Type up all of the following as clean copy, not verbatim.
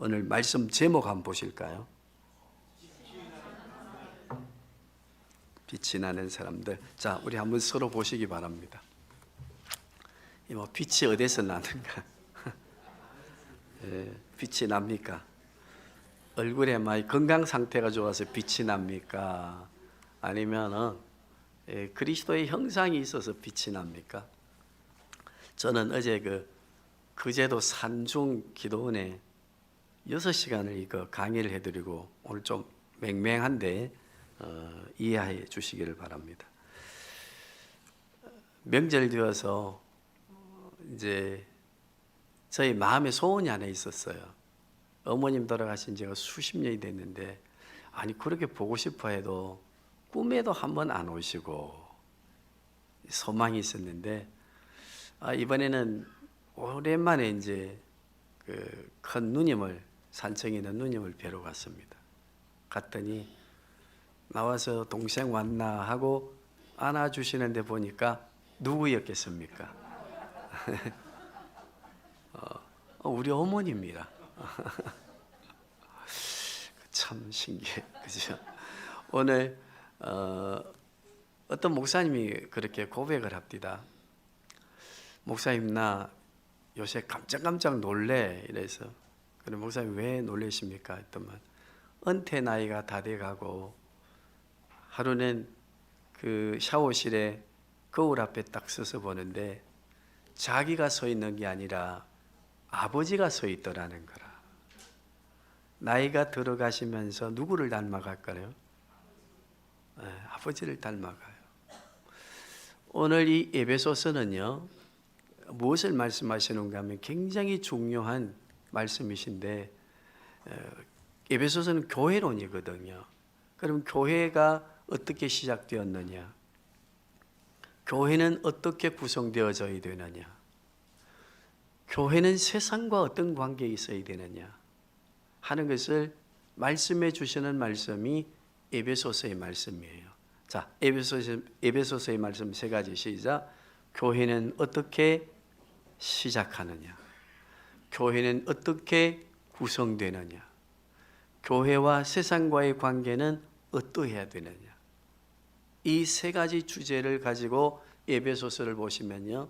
오늘 말씀 제목 한번 보실까요? 빛이 나는 사람들. 자, 우리 한번 서로 보시기 바랍니다. 뭐 빛이 어디서 나는가? 빛이 납니까? 얼굴에 막 건강 상태가 좋아서 빛이 납니까? 아니면은 그리스도의 형상이 있어서 빛이 납니까? 저는 어제 그제도 산중 기도원에 6시간을 이거 강의를 해드리고 오늘 좀 맹맹한데 이해해 주시기를 바랍니다. 명절 되어서 이제 저희 마음에 소원이 하나 있었어요. 어머님 돌아가신 지가 수십 년이 됐는데 아니 그렇게 보고 싶어 해도 꿈에도 한번 안 오시고 소망이 있었는데 이번에는 오랜만에 이제 큰 누님을 산청에 있는 누님을 뵈러 갔습니다. 갔더니 나와서 동생 왔나 하고 안아주시는데 보니까 누구였겠습니까? 우리 어머니입니다. 참 신기해, 그죠? 오늘 어떤 목사님이 그렇게 고백을 합니다. 목사님 나 요새 깜짝깜짝 놀래 이래서 그래 목사님 왜 놀라십니까? 했더만 은퇴 나이가 다 돼가고 하루는 그 샤워실에 거울 앞에 딱 서서 보는데 자기가 서 있는 게 아니라 아버지가 서 있더라는 거라. 나이가 들어가시면서 누구를 닮아갈까요? 아버지를 닮아가요. 오늘 이 에베소서는요 무엇을 말씀하시는가 하면 굉장히 중요한 말씀이신데 에베소서는 교회론이거든요. 그럼 교회가 어떻게 시작되었느냐? 교회는 어떻게 구성되어져야 되느냐? 교회는 세상과 어떤 관계에 있어야 되느냐? 하는 것을 말씀해 주시는 말씀이 에베소서의 말씀이에요. 자, 에베소서의 말씀 세 가지 시작. 교회는 어떻게 시작하느냐? 교회는 어떻게 구성되느냐? 교회와 세상과의 관계는 어떠해야 되느냐? 이 세 가지 주제를 가지고 에베소서를 보시면요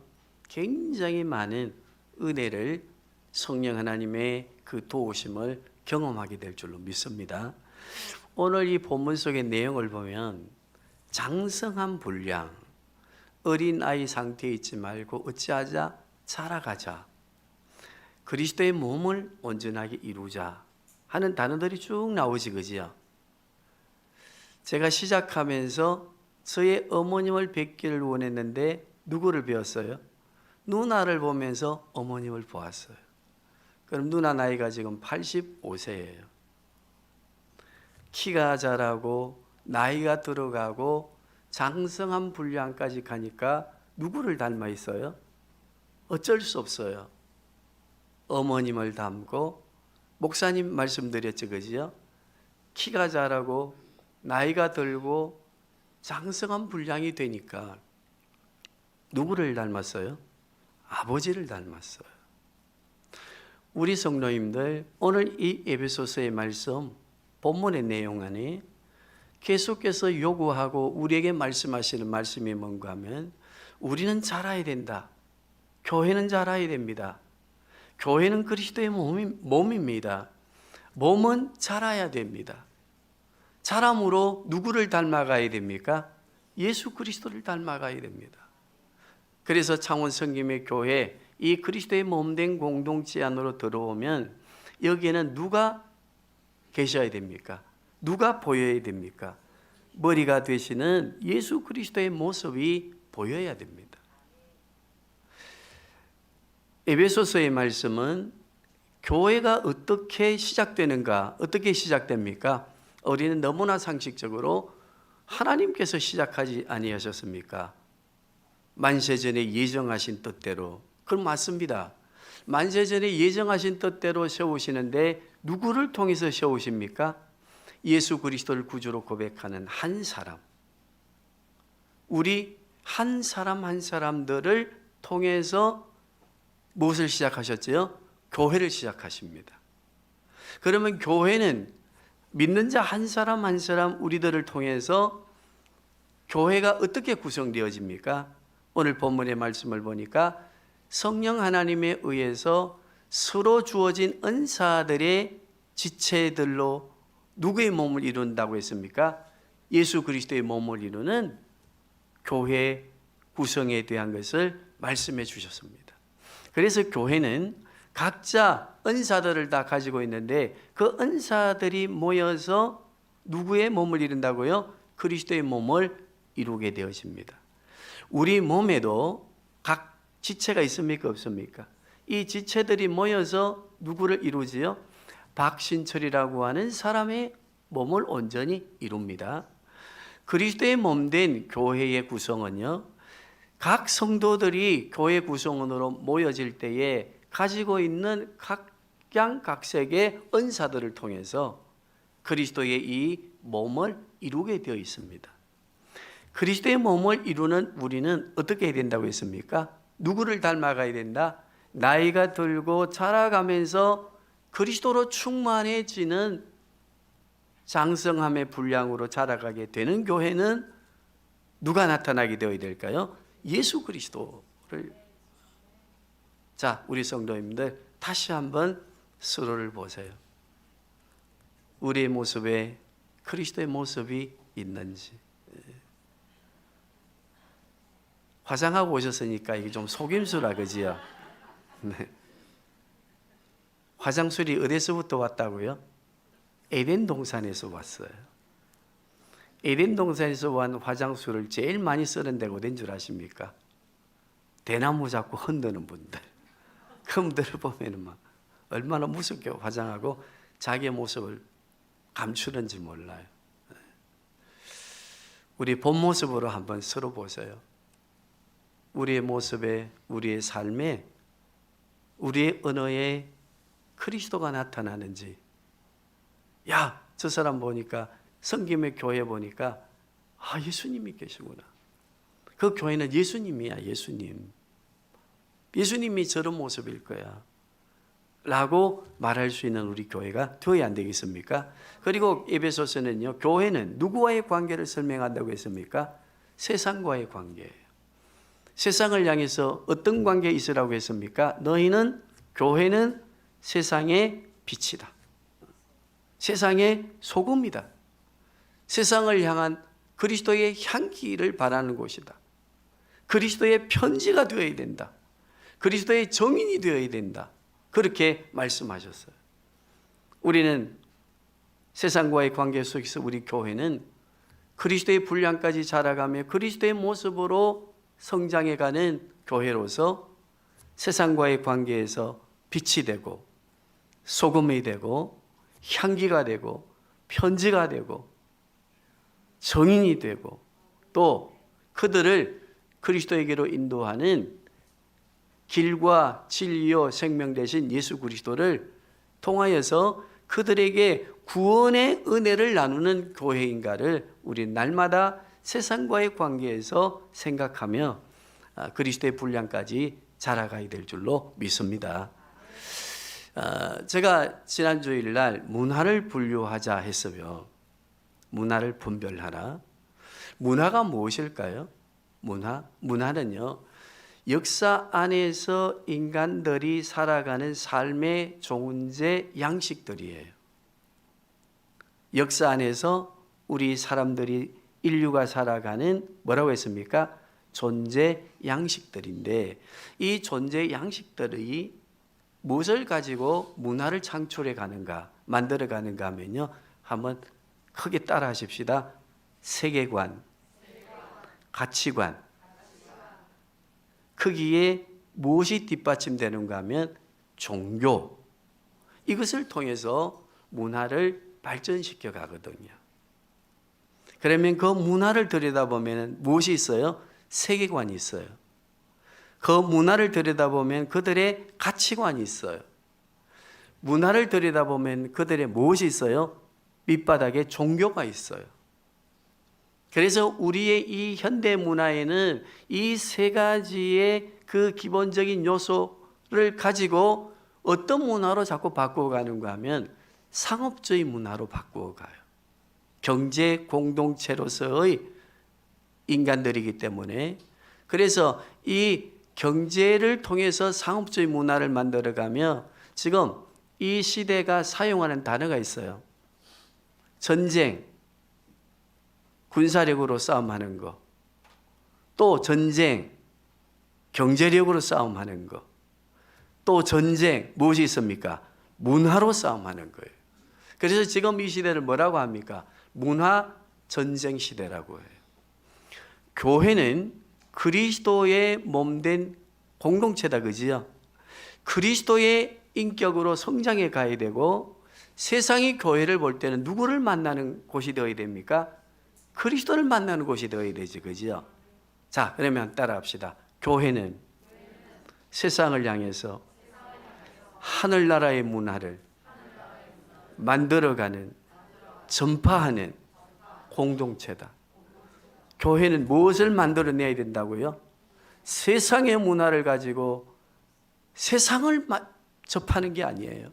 굉장히 많은 은혜를 성령 하나님의 그 도우심을 경험하게 될 줄로 믿습니다. 오늘 이 본문 속의 내용을 보면 장성한 분량, 어린아이 상태에 있지 말고 어찌하자? 자라가자. 그리스도의 몸을 온전하게 이루자 하는 단어들이 쭉 나오지 그지요? 제가 시작하면서 저의 어머님을 뵙기를 원했는데 누구를 배웠어요? 누나를 보면서 어머님을 보았어요. 그럼 누나 나이가 지금 85세예요. 키가 자라고 나이가 들어가고 장성한 분량까지 가니까 누구를 닮아 있어요? 어쩔 수 없어요. 어머님을 닮고 목사님 말씀드렸죠, 그지요? 키가 자라고 나이가 들고 장성한 분량이 되니까 누구를 닮았어요? 아버지를 닮았어요. 우리 성도님들 오늘 이 에베소서의 말씀 본문의 내용 안에 계속해서 요구하고 우리에게 말씀하시는 말씀이 뭔가 하면 우리는 자라야 된다. 교회는 자라야 됩니다. 교회는 그리스도의 몸입니다. 몸은 자라야 됩니다. 자람으로 누구를 닮아가야 됩니까? 예수 그리스도를 닮아가야 됩니다. 그래서 창원 성김의 교회 이 그리스도의 몸된 공동체 안으로 들어오면 여기에는 누가 계셔야 됩니까? 누가 보여야 됩니까? 머리가 되시는 예수 그리스도의 모습이 보여야 됩니다. 에베소서의 말씀은 교회가 어떻게 시작되는가? 어떻게 시작됩니까? 우리는 너무나 상식적으로 하나님께서 시작하지 아니하셨습니까? 만세전에 예정하신 뜻대로. 그럼 맞습니다. 만세전에 예정하신 뜻대로 세우시는데 누구를 통해서 세우십니까? 예수 그리스도를 구주로 고백하는 한 사람. 우리 한 사람 한 사람들을 통해서 무엇을 시작하셨죠? 교회를 시작하십니다. 그러면 교회는 믿는 자 한 사람 한 사람 우리들을 통해서 교회가 어떻게 구성되어집니까? 오늘 본문의 말씀을 보니까 성령 하나님에 의해서 서로 주어진 은사들의 지체들로 누구의 몸을 이룬다고 했습니까? 예수 그리스도의 몸을 이루는 교회 구성에 대한 것을 말씀해 주셨습니다. 그래서 교회는 각자 은사들을 다 가지고 있는데 그 은사들이 모여서 누구의 몸을 이룬다고요? 그리스도의 몸을 이루게 되어집니다. 우리 몸에도 각 지체가 있습니까? 없습니까? 이 지체들이 모여서 누구를 이루지요? 박신철이라고 하는 사람의 몸을 온전히 이룹니다. 그리스도의 몸된 교회의 구성은요, 각 성도들이 교회 구성원으로 모여질 때에 가지고 있는 각양각색의 은사들을 통해서 그리스도의 이 몸을 이루게 되어 있습니다. 그리스도의 몸을 이루는 우리는 어떻게 해야 된다고 했습니까? 누구를 닮아가야 된다? 나이가 들고 자라가면서 그리스도로 충만해지는 장성함의 분량으로 자라가게 되는 교회는 누가 나타나게 되어야 될까요? 예수 그리스도를. 자, 우리 성도님들 다시 한번 서로를 보세요. 우리의 모습에 그리스도의 모습이 있는지. 화장하고 오셨으니까 이게 좀 속임수라 그지요? 네. 화장술이 어디서부터 왔다고요? 에덴 동산에서 왔어요. 에덴 동산에서 온 화장술을 제일 많이 쓰는 데가 어딘 줄 아십니까? 대나무 잡고 흔드는 분들. 그분들을 보면 막 얼마나 무섭게 화장하고 자기의 모습을 감추는지 몰라요. 우리 본 모습으로 한번 서로 보세요. 우리의 모습에, 우리의 삶에, 우리의 언어에 그리스도가 나타나는지. 야, 저 사람 보니까 성김의 교회 보니까 예수님이 계시구나. 그 교회는 예수님이야. 예수님이 저런 모습일 거야 라고 말할 수 있는 우리 교회가 되어야 안 되겠습니까? 그리고 에베소서는요, 교회는 누구와의 관계를 설명한다고 했습니까? 세상과의 관계예요. 세상을 향해서 어떤 관계에 있으라고 했습니까? 너희는, 교회는 세상의 빛이다. 세상의 소금이다. 세상을 향한 그리스도의 향기를 바라는 곳이다. 그리스도의 편지가 되어야 된다. 그리스도의 정인이 되어야 된다. 그렇게 말씀하셨어요. 우리는 세상과의 관계 속에서 우리 교회는 그리스도의 분량까지 자라가며 그리스도의 모습으로 성장해가는 교회로서 세상과의 관계에서 빛이 되고 소금이 되고 향기가 되고 편지가 되고 정인이 되고 또 그들을 그리스도에게로 인도하는 길과 진리요 생명 되신 예수 그리스도를 통하여서 그들에게 구원의 은혜를 나누는 교회인가를 우리 날마다 세상과의 관계에서 생각하며 그리스도의 분량까지 자라가야 될 줄로 믿습니다. 제가 지난 주일날 문화를 분류하자 했어요. 문화를 분별하라. 문화가 무엇일까요? 문화는요, 역사 안에서 인간들이 살아가는 삶의 존재 양식들이에요. 역사 안에서 우리 사람들이 인류가 살아가는 뭐라고 했습니까? 존재 양식들인데 이 존재 양식들이 무엇을 가지고 문화를 창출해 가는가, 만들어 가는가 하면요, 한번 크게 따라 하십시다. 세계관, 가치관. 거기에 무엇이 뒷받침되는가 하면 종교. 이것을 통해서 문화를 발전시켜 가거든요. 그러면 그 문화를 들여다보면 무엇이 있어요? 세계관이 있어요. 그 문화를 들여다보면 그들의 가치관이 있어요. 문화를 들여다보면 그들의 무엇이 있어요? 밑바닥에 종교가 있어요. 그래서 우리의 이 현대 문화에는 이 세 가지의 그 기본적인 요소를 가지고 어떤 문화로 자꾸 바꿔가는가 하면 상업주의 문화로 바꾸어 가요. 경제 공동체로서의 인간들이기 때문에. 그래서 이 경제를 통해서 상업주의 문화를 만들어가며 지금 이 시대가 사용하는 단어가 있어요. 전쟁, 군사력으로 싸움하는 거, 또 전쟁, 경제력으로 싸움하는 거, 또 전쟁, 무엇이 있습니까? 문화로 싸움하는 거예요. 그래서 지금 이 시대를 뭐라고 합니까? 문화 전쟁 시대라고 해요. 교회는 그리스도의 몸된 공동체다, 그지요? 그리스도의 인격으로 성장해 가야 되고, 세상이 교회를 볼 때는 누구를 만나는 곳이 되어야 됩니까? 그리스도를 만나는 곳이 되어야 되지, 그지요? 자, 그러면 따라합시다. 교회는 세상을 향해서 하늘나라의 문화를 만들어가는, 전파하는 공동체다. 교회는 무엇을 만들어내야 된다고요? 세상의 문화를 가지고 세상을 접하는 게 아니에요.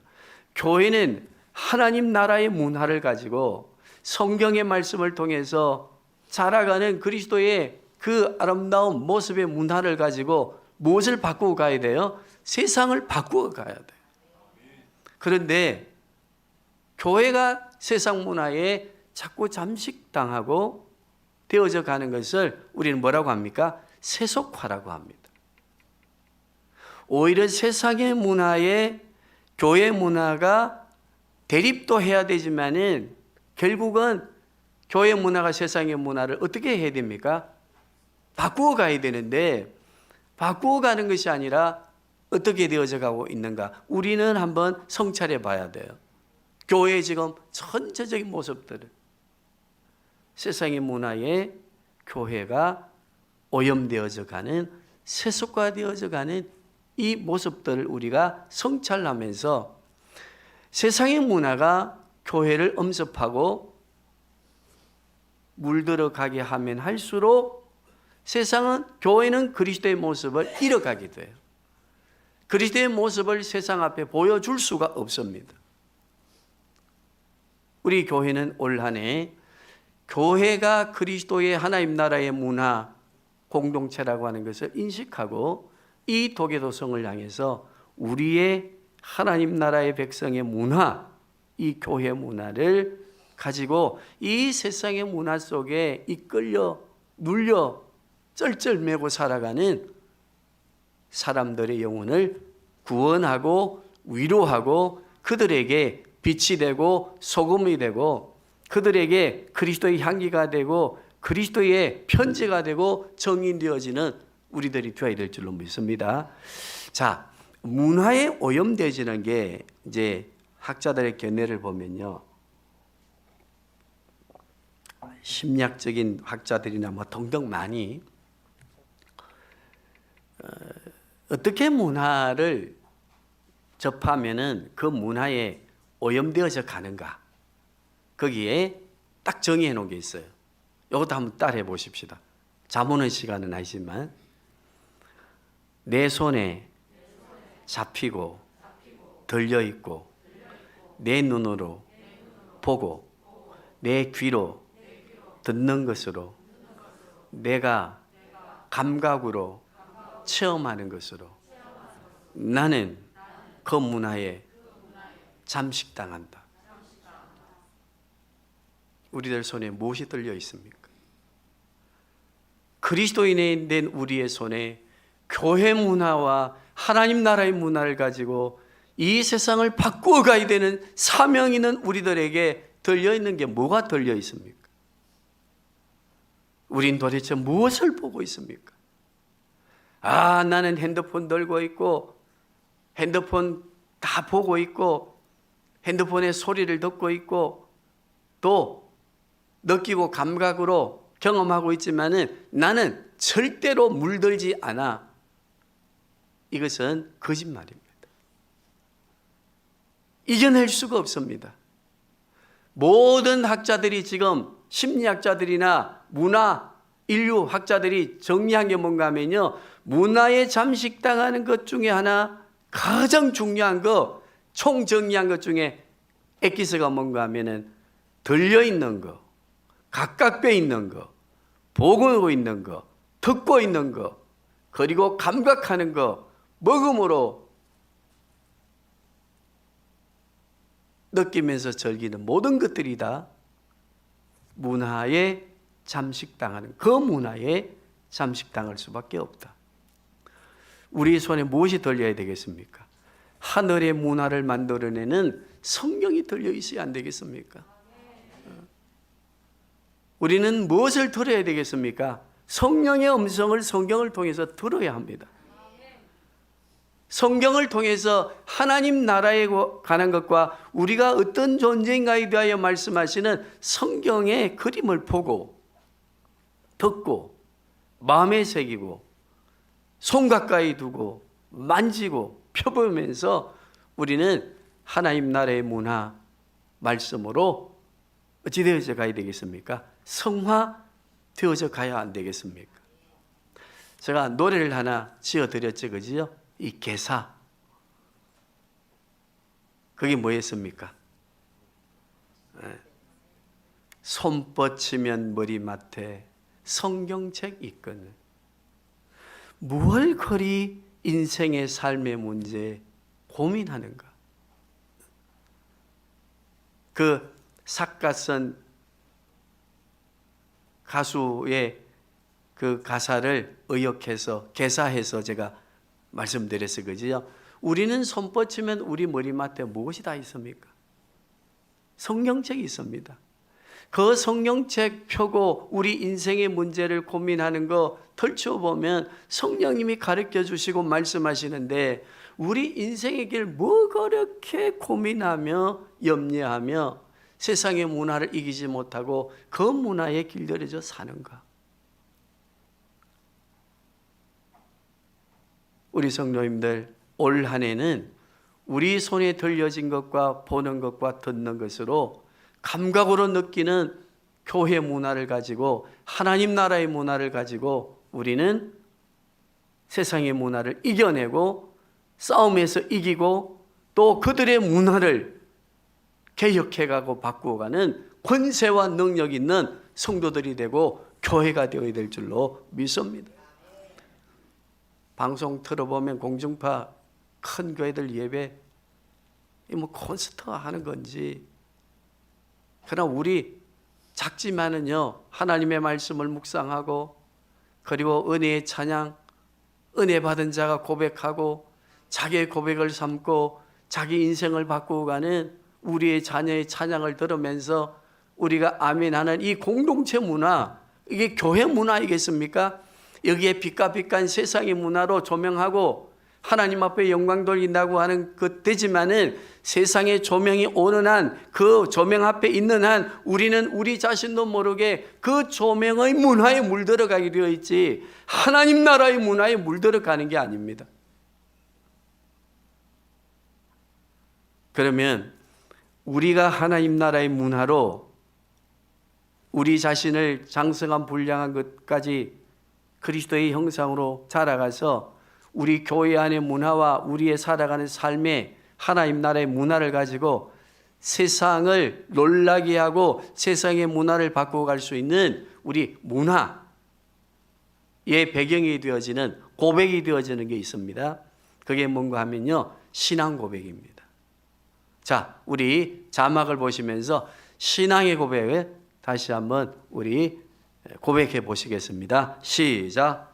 교회는 하나님 나라의 문화를 가지고 성경의 말씀을 통해서 자라가는 그리스도의 그 아름다운 모습의 문화를 가지고 무엇을 바꾸고 가야 돼요? 세상을 바꾸어 가야 돼요. 그런데 교회가 세상 문화에 자꾸 잠식당하고 되어져 가는 것을 우리는 뭐라고 합니까? 세속화라고 합니다. 오히려 세상의 문화에 교회 문화가 대립도 해야 되지만은 결국은 교회 문화가 세상의 문화를 어떻게 해야 됩니까? 바꾸어 가야 되는데, 바꾸어 가는 것이 아니라 어떻게 되어져 가고 있는가? 우리는 한번 성찰해 봐야 돼요. 교회의 지금 전체적인 모습들을, 세상의 문화에 교회가 오염되어져 가는, 세속화되어져 가는 이 모습들을 우리가 성찰하면서 세상의 문화가 교회를 엄습하고 물들어 가게 하면 할수록 세상은, 교회는 그리스도의 모습을 잃어가게 돼요. 그리스도의 모습을 세상 앞에 보여줄 수가 없습니다. 우리 교회는 올 한 해 교회가 그리스도의 하나님 나라의 문화 공동체라고 하는 것을 인식하고 이 도교도성을 향해서 우리의 하나님 나라의 백성의 문화, 이 교회 문화를 가지고 이 세상의 문화 속에 이끌려 눌려 쩔쩔매고 살아가는 사람들의 영혼을 구원하고 위로하고 그들에게 빛이 되고 소금이 되고 그들에게 그리스도의 향기가 되고 그리스도의 편지가 되고 정인되어지는 우리들이 되어야 될 줄로 믿습니다. 자, 문화에 오염되지는 게 이제 학자들의 견해를 보면요, 심리학적인 학자들이나 뭐 등등 많이 어떻게 문화를 접하면은 그 문화에 오염되어져 가는가, 거기에 딱 정의해 놓은 게 있어요. 이것도 한번 따라해 보십시다. 잠오는 시간은 아니지만 내 손에 잡히고 들려 있고 내 눈으로 보고 내 귀로 듣는 것으로 내가 감각으로 체험하는 것으로 나는 그 문화에 잠식당한다. 우리들 손에 무엇이 들려 있습니까? 그리스도인이 된 우리의 손에 교회 문화와 하나님 나라의 문화를 가지고 이 세상을 바꾸어 가야 되는 사명이 있는 우리들에게 들려 있는 게 뭐가 들려 있습니까? 우린 도대체 무엇을 보고 있습니까? 아, 나는 핸드폰 들고 있고 핸드폰 다 보고 있고 핸드폰의 소리를 듣고 있고 또 느끼고 감각으로 경험하고 있지만은 나는 절대로 물들지 않아. 이것은 거짓말입니다. 이겨낼 수가 없습니다. 모든 학자들이 지금 심리학자들이나 문화 인류 학자들이 정리한 게 뭔가 하면요, 문화에 잠식당하는 것 중에 하나, 가장 중요한 거, 총정리한 것 중에 엑기스가 뭔가 하면은 들려 있는 거, 가깝게 있는 거, 보고 있는 거, 듣고 있는 거, 그리고 감각하는 거, 먹음으로 느끼면서 즐기는 모든 것들이 다 문화에 잠식당하는, 그 문화에 잠식당할 수밖에 없다. 우리 손에 무엇이 들려야 되겠습니까? 하늘의 문화를 만들어내는 성경이 들려 있어야 안 되겠습니까? 우리는 무엇을 들어야 되겠습니까? 성령의 음성을 성경을 통해서 들어야 합니다. 성경을 통해서 하나님 나라에 관한 것과 우리가 어떤 존재인가에 대하여 말씀하시는 성경의 그림을 보고 듣고 마음에 새기고 손 가까이 두고 만지고 펴보면서 우리는 하나님 나라의 문화 말씀으로 어찌 되어져 가야 되겠습니까? 성화되어져 가야 안 되겠습니까? 제가 노래를 하나 지어드렸죠, 그지요? 이 개사, 그게 뭐였습니까? 손 뻗치면 머리맡에 성경책 있거든. 무얼 그리 인생의 삶의 문제 고민하는가? 그 삭가선 가수의 그 가사를 의역해서 개사해서 제가 말씀드렸어요, 그지요? 우리는 손 뻗치면 우리 머리맡에 무엇이 다 있습니까? 성경책이 있습니다. 그 성경책 펴고 우리 인생의 문제를 고민하는 거 펼쳐보면 성령님이 가르쳐 주시고 말씀하시는데, 우리 인생의 길 뭐 그렇게 고민하며 염려하며 세상의 문화를 이기지 못하고 그 문화에 길들여져 사는가? 우리 성도님들, 올 한 해는 우리 손에 들려진 것과 보는 것과 듣는 것으로 감각으로 느끼는 교회 문화를 가지고, 하나님 나라의 문화를 가지고 우리는 세상의 문화를 이겨내고 싸움에서 이기고 또 그들의 문화를 개혁해가고 바꾸어가는 권세와 능력 있는 성도들이 되고 교회가 되어야 될 줄로 믿습니다. 방송 틀어보면 공중파 큰 교회들 예배 뭐 콘서트 하는 건지, 그러나 우리 작지만은요 하나님의 말씀을 묵상하고 그리고 은혜의 찬양, 은혜 받은 자가 고백하고 자기의 고백을 삼고 자기 인생을 바꾸어 가는 우리의 자녀의 찬양을 들으면서 우리가 아멘하는 이 공동체 문화, 이게 교회 문화이겠습니까? 여기에 빛과 빛간 세상의 문화로 조명하고 하나님 앞에 영광 돌린다고 하는 것 되지만은, 세상의 조명이 오는 한, 그 조명 앞에 있는 한 우리는 우리 자신도 모르게 그 조명의 문화에 물들어가게 되어 있지 하나님 나라의 문화에 물들어가는 게 아닙니다. 그러면 우리가 하나님 나라의 문화로 우리 자신을 장성한 불량한 것까지 그리스도의 형상으로 자라가서 우리 교회 안의 문화와 우리의 살아가는 삶의 하나님 나라의 문화를 가지고 세상을 놀라게 하고 세상의 문화를 바꾸어 갈 수 있는 우리 문화의 배경이 되어지는, 고백이 되어지는 게 있습니다. 그게 뭔가 하면요, 신앙 고백입니다. 자, 우리 자막을 보시면서 신앙의 고백을 다시 한번 우리 고백해 보시겠습니다. 시작.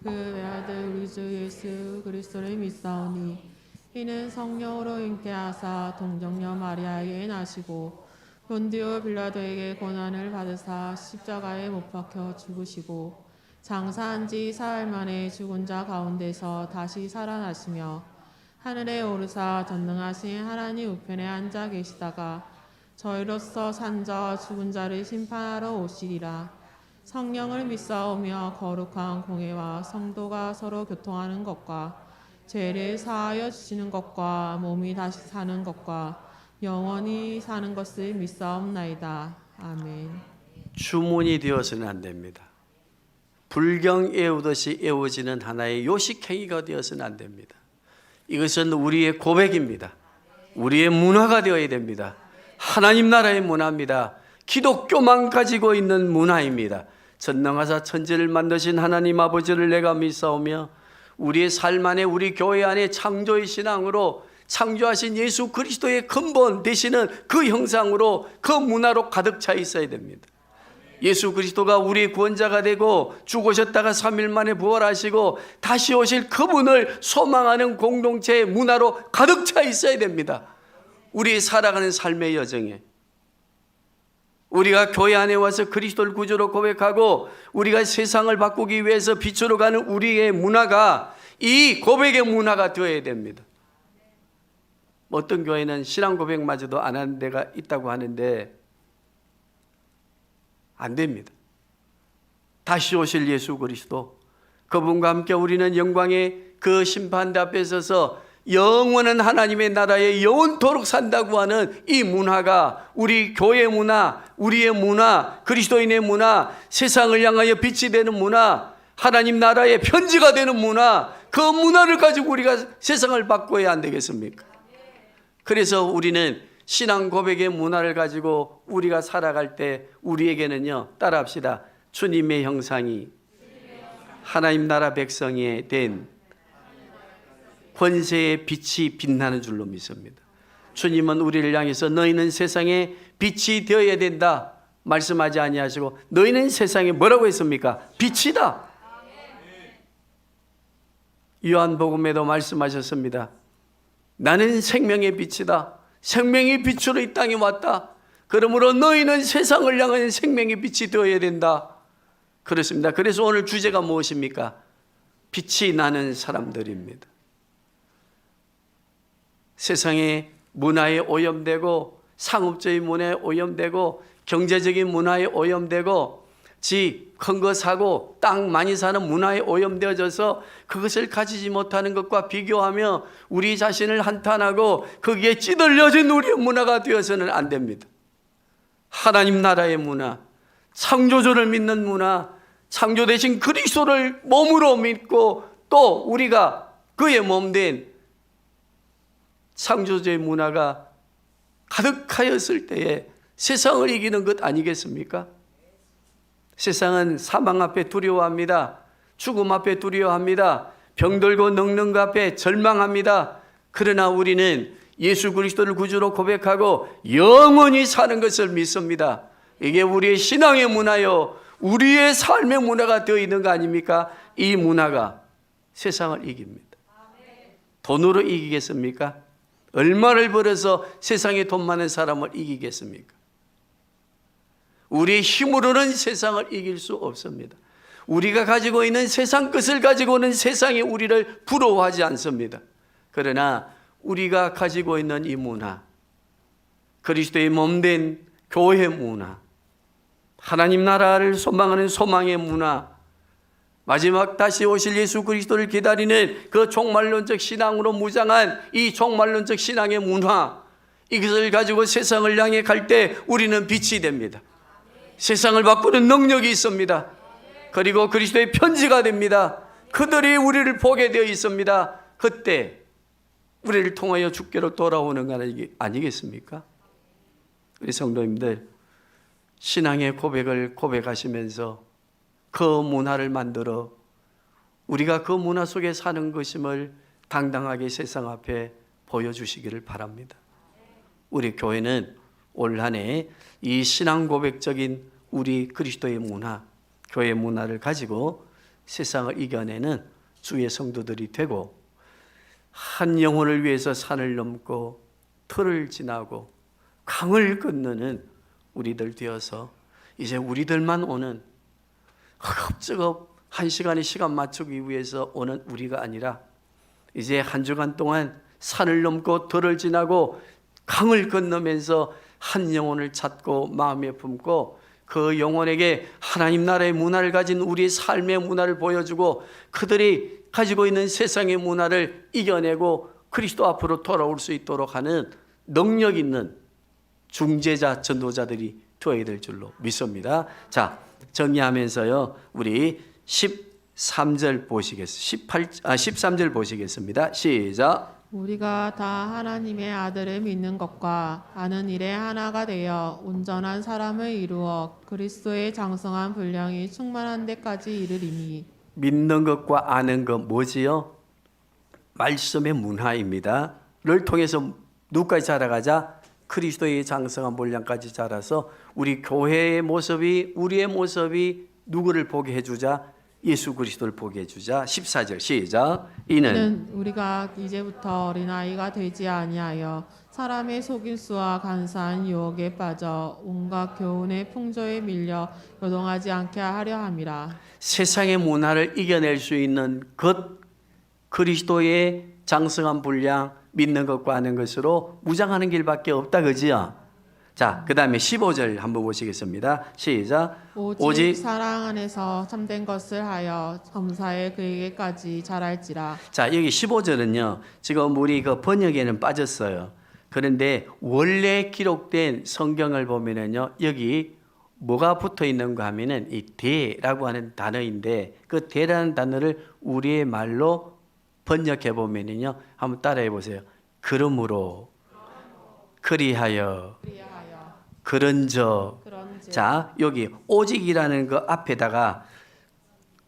그 외아들 우리 주 예수 그리스도를 믿사오니 이는 성령으로 잉태하사 동정녀 마리아에게 나시고 본디오 빌라도에게 고난을 받으사 십자가에 못 박혀 죽으시고 장사한 지 사흘 만에 죽은 자 가운데서 다시 살아나시며 하늘에 오르사 전능하신 하나님 우편에 앉아 계시다가 저희로서 산 자와 죽은 자를 심판하러 오시리라. 성령을 믿사오며 거룩한 공회와 성도가 서로 교통하는 것과 죄를 사하여 주시는 것과 몸이 다시 사는 것과 영원히 사는 것을 믿사옵나이다. 아멘. 주문이 되어서는 안 됩니다. 불경 애우듯이 애워지는 하나의 요식행위가 되어서는 안 됩니다. 이것은 우리의 고백입니다. 우리의 문화가 되어야 됩니다. 하나님 나라의 문화입니다. 기독교만 가지고 있는 문화입니다. 전능하사 천지를 만드신 하나님 아버지를 내가 믿사오며 우리의 삶 안에, 우리 교회 안에 창조의 신앙으로 창조하신 예수 그리스도의 근본 되시는 그 형상으로, 그 문화로 가득 차 있어야 됩니다. 예수 그리스도가 우리의 구원자가 되고 죽으셨다가 3일 만에 부활하시고 다시 오실 그분을 소망하는 공동체의 문화로 가득 차 있어야 됩니다. 우리 살아가는 삶의 여정에 우리가 교회 안에 와서 그리스도를 구주로 고백하고 우리가 세상을 바꾸기 위해서 빛으로 가는 우리의 문화가 이 고백의 문화가 되어야 됩니다. 어떤 교회는 신앙 고백마저도 안 하는 데가 있다고 하는데 안 됩니다. 다시 오실 예수 그리스도, 그분과 함께 우리는 영광의 그 심판대 앞에 서서 영원한 하나님의 나라에 영원토록 산다고 하는 이 문화가 우리 교회 문화, 우리의 문화, 그리스도인의 문화, 세상을 향하여 빛이 되는 문화, 하나님 나라의 편지가 되는 문화, 그 문화를 가지고 우리가 세상을 바꿔야 안 되겠습니까? 그래서 우리는 신앙 고백의 문화를 가지고 우리가 살아갈 때 우리에게는요, 따라합시다. 주님의 형상이 하나님 나라 백성이 된 권세의 빛이 빛나는 줄로 믿습니다. 주님은 우리를 향해서 너희는 세상에 빛이 되어야 된다 말씀하지 아니하시고 너희는 세상에 뭐라고 했습니까? 빛이다. 요한복음에도 말씀하셨습니다. 나는 생명의 빛이다. 생명의 빛으로 이 땅에 왔다. 그러므로 너희는 세상을 향한 생명의 빛이 되어야 된다. 그렇습니다. 그래서 오늘 주제가 무엇입니까? 빛이 나는 사람들입니다. 세상의 문화에 오염되고 상업적인 문화에 오염되고 경제적인 문화에 오염되고 집 큰 거 사고 땅 많이 사는 문화에 오염되어져서 그것을 가지지 못하는 것과 비교하며 우리 자신을 한탄하고 거기에 찌들려진 우리의 문화가 되어서는 안 됩니다. 하나님 나라의 문화, 창조주를 믿는 문화, 창조 대신 그리스도를 몸으로 믿고 또 우리가 그의 몸된 창조주의 문화가 가득하였을 때에 세상을 이기는 것 아니겠습니까? 세상은 사망 앞에 두려워합니다. 죽음 앞에 두려워합니다. 병들고 늙는 것 앞에 절망합니다. 그러나 우리는 예수 그리스도를 구주로 고백하고 영원히 사는 것을 믿습니다. 이게 우리의 신앙의 문화요, 우리의 삶의 문화가 되어 있는 거 아닙니까? 이 문화가 세상을 이깁니다. 돈으로 이기겠습니까? 얼마를 벌어서 세상에 돈 많은 사람을 이기겠습니까? 우리의 힘으로는 세상을 이길 수 없습니다. 우리가 가지고 있는 세상 것을 가지고는 세상이 우리를 부러워하지 않습니다. 그러나 우리가 가지고 있는 이 문화, 그리스도의 몸된 교회 문화, 하나님 나라를 소망하는 소망의 문화, 마지막 다시 오실 예수 그리스도를 기다리는 그 종말론적 신앙으로 무장한 이 종말론적 신앙의 문화, 이것을 가지고 세상을 향해 갈 때 우리는 빛이 됩니다. 세상을 바꾸는 능력이 있습니다. 그리고 그리스도의 편지가 됩니다. 그들이 우리를 보게 되어 있습니다. 그때 우리를 통하여 주께로 돌아오는 거 아니겠습니까? 우리 성도님들, 신앙의 고백을 고백하시면서 그 문화를 만들어 우리가 그 문화 속에 사는 것임을 당당하게 세상 앞에 보여주시기를 바랍니다. 우리 교회는 올 한 해 이 신앙 고백적인 우리 그리스도의 문화, 교회 문화를 가지고 세상을 이겨내는 주의 성도들이 되고 한 영혼을 위해서 산을 넘고 틀을 지나고 강을 건너는 우리들 되어서 이제 우리들만 오는 허겁지겁 한 시간에 시간 맞추기 위해서 오는 우리가 아니라 이제 한 주간 동안 산을 넘고 들을 지나고 강을 건너면서 한 영혼을 찾고 마음에 품고 그 영혼에게 하나님 나라의 문화를 가진 우리의 삶의 문화를 보여주고 그들이 가지고 있는 세상의 문화를 이겨내고 그리스도 앞으로 돌아올 수 있도록 하는 능력 있는 중재자, 전도자들이 되어야 될 줄로 믿습니다. 자, 정리하면서요, 우리 14 13절 보시겠습니다. 13절 보시겠습니다. 시작. 우리가 다 하나님의 아들을 믿는 것과 아는 일에 하나가 되어 온전한 사람을 이루어 그리스도의 장성한 분량이 충만한 데까지 이르리니. 믿는 것과 아는 것 뭐지요? 말씀의 문화입니다. 를 통해서 누구까지 자라가자? 그리스도의 장성한 분량까지 자라서 우리 교회의 모습이, 우리의 모습이 누구를 보게 해주자? 예수 그리스도를 보게 해주자. 14절 시작. 이는 우리가 이제부터 어린아이가 되지 아니하여 사람의 속임수와 간사한 유혹에 빠져 온갖 교훈의 풍조에 밀려 요동하지 않게 하려 함이라. 세상의 문화를 이겨낼 수 있는 것, 그리스도의 장성한 분량, 믿는 것과 아는 것으로 무장하는 길밖에 없다, 그지요? 자, 그 다음에 15절 한번 보시겠습니다. 시작. 오직 사랑 안에서 참된 것을 하여 범사에 그에게까지 자랄지라. 자, 여기 15절은요, 지금 우리 그 번역에는 빠졌어요. 그런데 원래 기록된 성경을 보면은요, 여기 뭐가 붙어 있는가 하면은 이 대라고 하는 단어인데, 그 대라는 단어를 우리의 말로 번역해 보면은요, 한번 따라해 보세요. 그러므로, 그리하여, 그런저. 자, 여기 오직이라는 거 앞에다가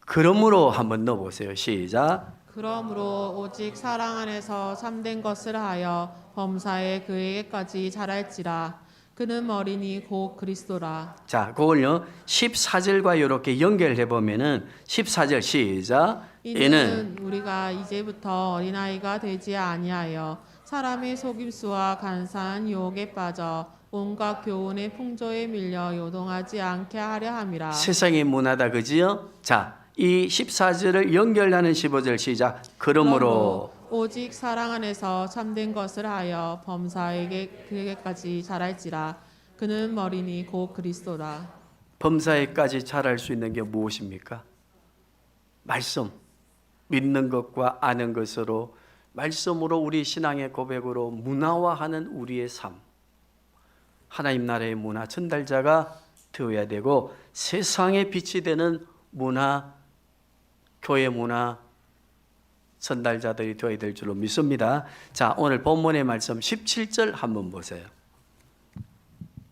그러므로 한번 넣어 보세요. 시작. 그러므로 오직 사랑 안에서 참된 것을 하여 범사에 그에게까지 자랄지라. 그는 어린이 곧 그리스도라. 자, 그걸요 14절과 이렇게 연결해 보면은 14절 시작. 이는 우리가 이제부터 어린아이가 되지 아니하여 사람의 속임수와 간사한 유혹에 빠져 온갖 교훈의 풍조에 밀려 요동하지 않게 하려 함이라. 세상의 문화다, 그지요? 자, 이 14절을 연결하는 15절 시작. 그러므로 오직 사랑 안에서 참된 것을 하여 범사에게 그에게까지 자랄지라. 그는 어린이 곧 그리스도라. 범사에까지 자랄 수 있는 게 무엇입니까? 말씀. 믿는 것과 아는 것으로, 말씀으로 우리 신앙의 고백으로 문화화하는 우리의 삶. 하나님 나라의 문화 전달자가 되어야 되고, 세상에 빛이 되는 문화, 교회 문화 전달자들이 되어야 될 줄로 믿습니다. 자, 오늘 본문의 말씀 17절 한번 보세요.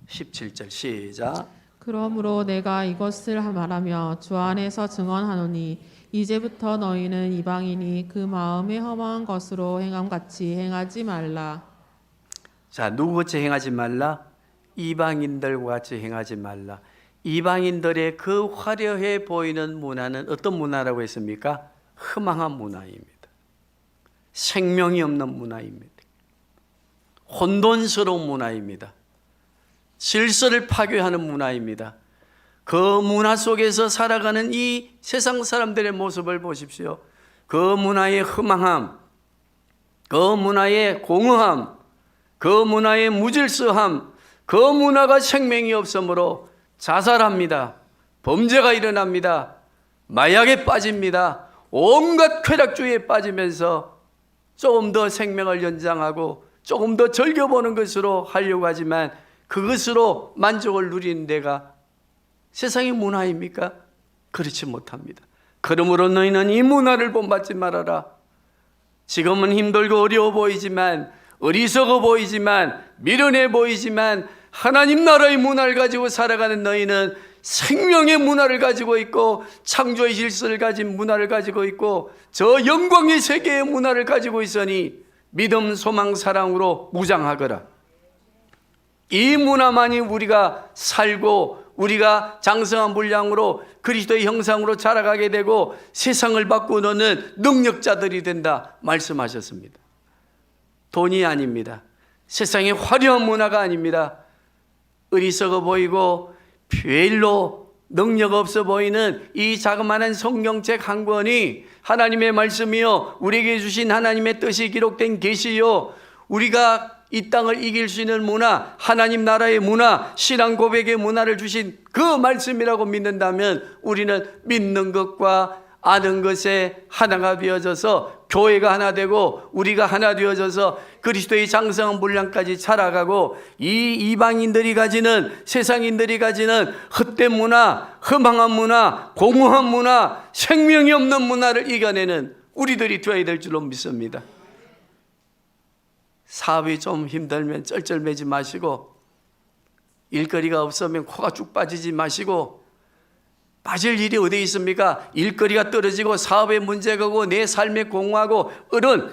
17절 시작. 그러므로 내가 이것을 말하며 주 안에서 증언하노니 이제부터 너희는 이방인이 그 마음에 허망한 것으로 행함같이 행하지 말라. 자, 누구같이 행하지 말라? 이방인들과 같이 행하지 말라. 이방인들의 그 화려해 보이는 문화는 어떤 문화라고 했습니까? 허망한 문화입니다. 생명이 없는 문화입니다. 혼돈스러운 문화입니다. 질서를 파괴하는 문화입니다. 그 문화 속에서 살아가는 이 세상 사람들의 모습을 보십시오. 그 문화의 허망함, 그 문화의 공허함, 그 문화의 무질서함, 그 문화가 생명이 없으므로 자살합니다. 범죄가 일어납니다. 마약에 빠집니다. 온갖 쾌락주의에 빠지면서 조금 더 생명을 연장하고 조금 더 즐겨보는 것으로 하려고 하지만 그것으로 만족을 누리는 데가 세상의 문화입니까? 그렇지 못합니다. 그러므로 너희는 이 문화를 본받지 말아라. 지금은 힘들고 어려워 보이지만, 어리석어 보이지만, 미련해 보이지만 하나님 나라의 문화를 가지고 살아가는 너희는 생명의 문화를 가지고 있고 창조의 질서를 가진 문화를 가지고 있고 저 영광의 세계의 문화를 가지고 있으니 믿음, 소망, 사랑으로 무장하거라. 이 문화만이 우리가 살고 우리가 장성한 분량으로 그리스도의 형상으로 자라가게 되고 세상을 바꾸는 능력자들이 된다 말씀하셨습니다. 돈이 아닙니다. 세상의 화려한 문화가 아닙니다. 어리석어 보이고 별로 능력 없어 보이는 이 자그마한 성경책 한 권이 하나님의 말씀이요 우리에게 주신 하나님의 뜻이 기록된 계시요 우리가 이 땅을 이길 수 있는 문화, 하나님 나라의 문화, 신앙 고백의 문화를 주신 그 말씀이라고 믿는다면 우리는 믿는 것과 아는 것에 하나가 되어져서 교회가 하나 되고 우리가 하나 되어져서 그리스도의 장성한 분량까지 자라가고 이 이방인들이 가지는, 세상인들이 가지는 헛된 문화, 허망한 문화, 공허한 문화, 생명이 없는 문화를 이겨내는 우리들이 되어야 될 줄로 믿습니다. 사업이 좀 힘들면 쩔쩔매지 마시고, 일거리가 없으면 코가 쭉 빠지지 마시고, 빠질 일이 어디 있습니까? 일거리가 떨어지고 사업에 문제가 오고 내 삶에 공허하고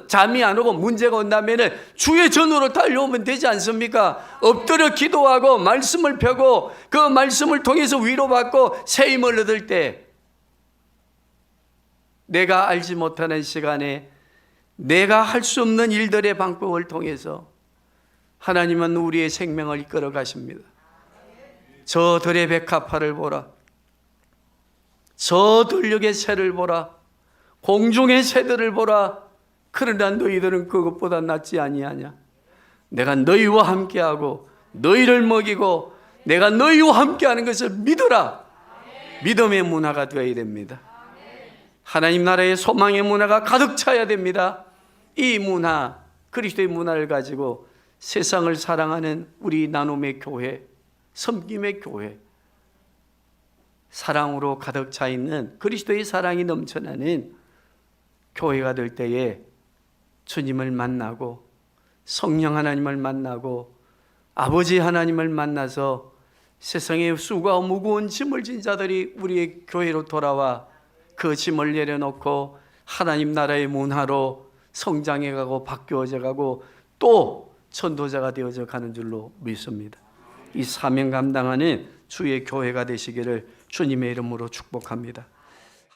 잠이 안 오고 문제가 온다면 주의 전으로 달려오면 되지 않습니까? 엎드려 기도하고 말씀을 펴고 그 말씀을 통해서 위로받고 새 힘을 얻을 때, 내가 알지 못하는 시간에 내가 할 수 없는 일들의 방법을 통해서 하나님은 우리의 생명을 이끌어 가십니다. 저 들의 백합화를 보라, 저 들녘의 새를 보라, 공중의 새들을 보라. 그러나 너희들은 그것보다 낫지 아니하냐. 내가 너희와 함께하고 너희를 먹이고 내가 너희와 함께하는 것을 믿어라. 믿음의 문화가 되어야 됩니다. 하나님 나라의 소망의 문화가 가득 차야 됩니다. 이 문화, 그리스도의 문화를 가지고 세상을 사랑하는 우리 나눔의 교회, 섬김의 교회, 사랑으로 가득 차 있는 그리스도의 사랑이 넘쳐나는 교회가 될 때에 주님을 만나고 성령 하나님을 만나고 아버지 하나님을 만나서 세상의 수고와 무거운 짐을 진 자들이 우리의 교회로 돌아와 그 짐을 내려놓고 하나님 나라의 문화로 성장해가고 바뀌어져 가고 또 전도자가 되어져 가는 줄로 믿습니다. 이 사명 감당하는 주의 교회가 되시기를 주님의 이름으로 축복합니다.